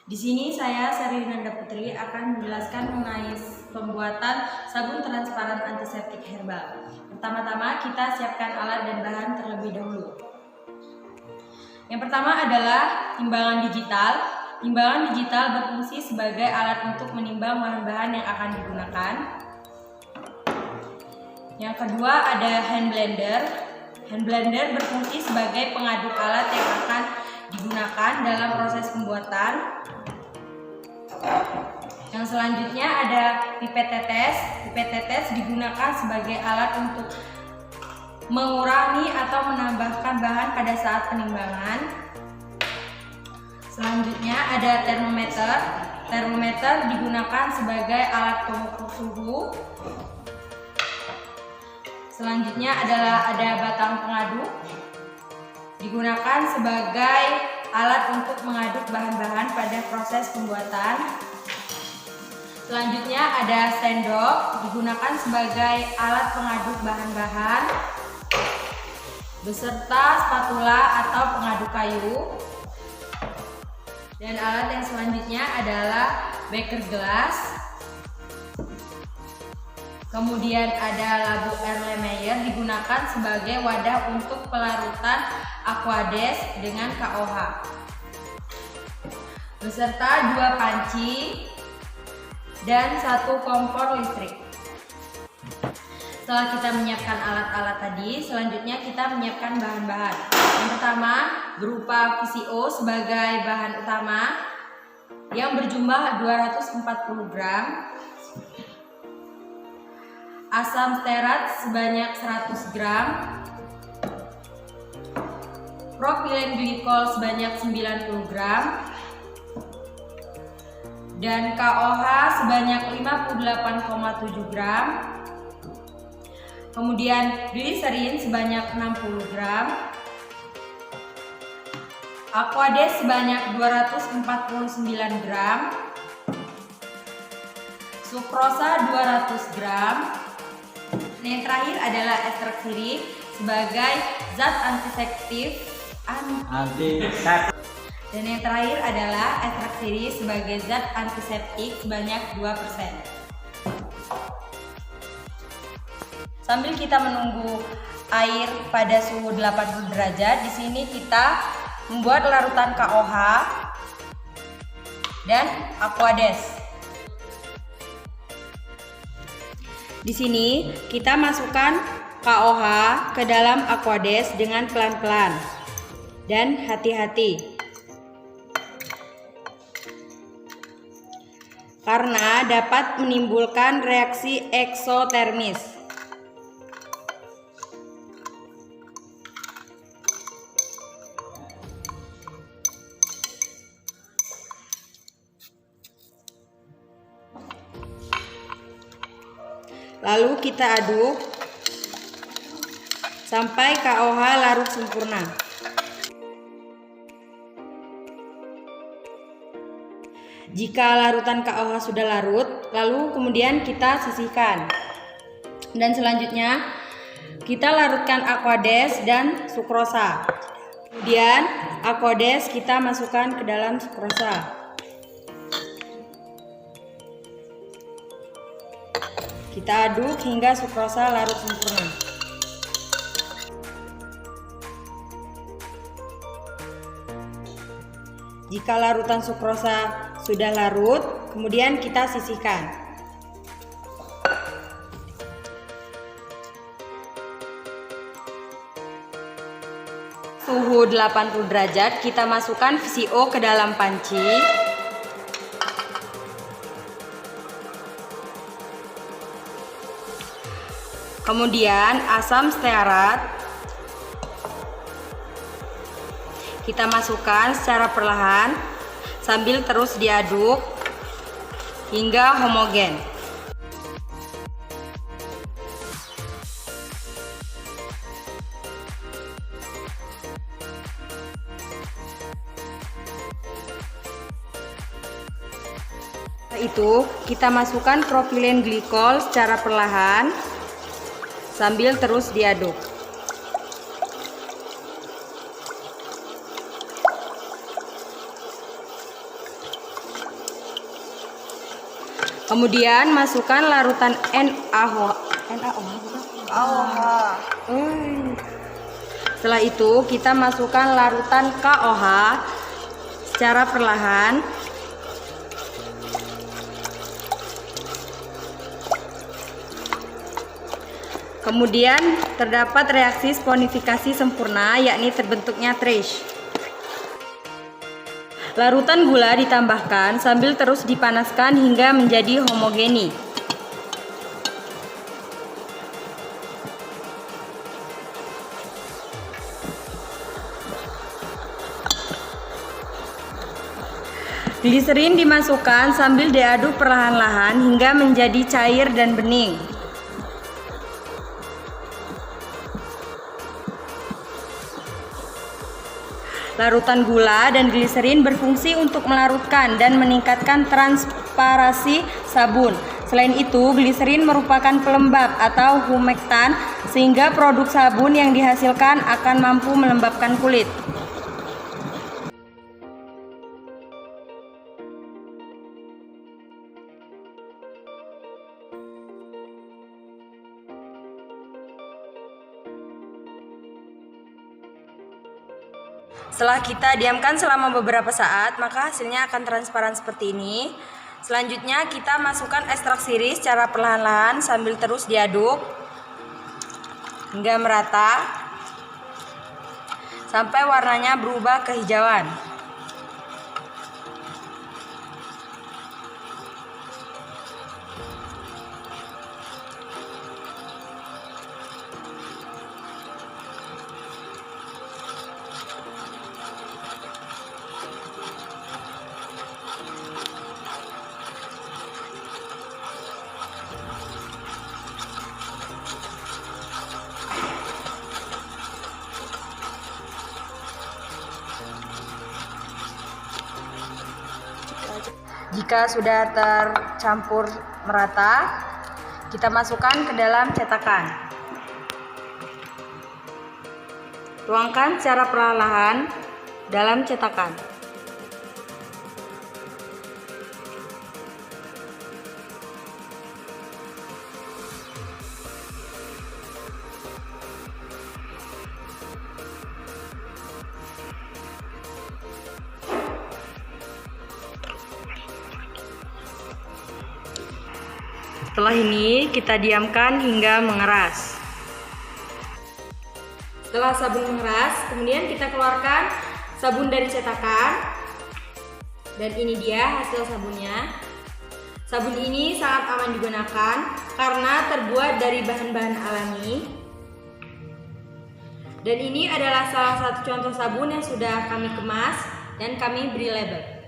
Di sini saya, Sari Nanda Putri, akan menjelaskan mengenai pembuatan sabun transparan antiseptik herbal. Pertama-tama kita siapkan alat dan bahan terlebih dahulu. Yang pertama adalah timbangan digital. Timbangan digital berfungsi sebagai alat untuk menimbang bahan-bahan yang akan digunakan. Yang kedua ada hand blender. Hand blender berfungsi sebagai pengaduk alat yang akan digunakan dalam proses pembuatan. Yang selanjutnya ada pipet tetes. Pipet tetes digunakan sebagai alat untuk mengurangi atau menambahkan bahan pada saat penimbangan. Selanjutnya ada termometer. Termometer digunakan sebagai alat pengukur suhu. Selanjutnya adalah ada batang pengaduk. Digunakan sebagai alat untuk mengaduk bahan-bahan pada proses pembuatan. Selanjutnya ada sendok, digunakan sebagai alat pengaduk bahan-bahan beserta spatula atau pengaduk kayu. Dan alat yang selanjutnya adalah beker gelas. Kemudian ada labu Erlenmeyer, digunakan sebagai wadah untuk pelarutan Aquades dengan KOH. Beserta 2 panci dan 1 kompor listrik. Setelah kita menyiapkan alat-alat tadi, selanjutnya kita menyiapkan bahan-bahan. Yang pertama berupa VCO sebagai bahan utama yang berjumlah 240 gram. Asam stearat sebanyak 100 gram, propilen glikol sebanyak 90 gram, dan KOH sebanyak 58,7 gram, kemudian gliserin sebanyak 60 gram, Aquades sebanyak 249 gram, sukrosa 200 gram. Yang terakhir adalah ekstraksirik sebagai zat antiseptik. Dan yang terakhir adalah ekstraksirik sebagai zat antiseptik sebanyak 2%. Sambil kita menunggu air pada suhu 80 derajat, di sini kita membuat larutan KOH dan Aquades. Di sini kita masukkan KOH ke dalam Aquades dengan pelan-pelan dan hati-hati, karena dapat menimbulkan reaksi eksotermis. Lalu kita aduk sampai KOH larut sempurna. Jika larutan KOH sudah larut, lalu kemudian kita sisihkan. Dan selanjutnya kita larutkan Aquades dan sukrosa. Kemudian Aquades kita masukkan ke dalam sukrosa. Kita aduk hingga sukrosa larut sempurna. Jika larutan sukrosa sudah larut, kemudian kita sisihkan. Suhu 80 derajat, kita masukkan VCO ke dalam panci. Kemudian asam stearat kita masukkan secara perlahan sambil terus diaduk hingga homogen. Setelah itu kita masukkan propilen glikol secara perlahan sambil terus diaduk. Kemudian masukkan larutan NaOH. Setelah itu kita masukkan larutan KOH secara perlahan. Kemudian terdapat reaksi sponifikasi sempurna, yakni terbentuknya trace. Larutan gula ditambahkan sambil terus dipanaskan hingga menjadi homogeni. Gliserin dimasukkan sambil diaduk perlahan-lahan hingga menjadi cair dan bening. Larutan gula dan gliserin berfungsi untuk melarutkan dan meningkatkan transparasi sabun. Selain itu, gliserin merupakan pelembab atau humektan sehingga produk sabun yang dihasilkan akan mampu melembabkan kulit. Setelah kita diamkan selama beberapa saat, maka hasilnya akan transparan seperti ini. Selanjutnya kita masukkan ekstrak sirih secara perlahan-lahan sambil terus diaduk hingga merata sampai warnanya berubah kehijauan. Jika sudah tercampur merata, kita masukkan ke dalam cetakan. Tuangkan secara perlahan dalam cetakan. Setelah ini kita diamkan hingga mengeras. Setelah sabun mengeras, kemudian kita keluarkan sabun dari cetakan. Dan ini dia hasil sabunnya. Sabun ini sangat aman digunakan karena terbuat dari bahan-bahan alami. Dan ini adalah salah satu contoh sabun yang sudah kami kemas dan kami beri label.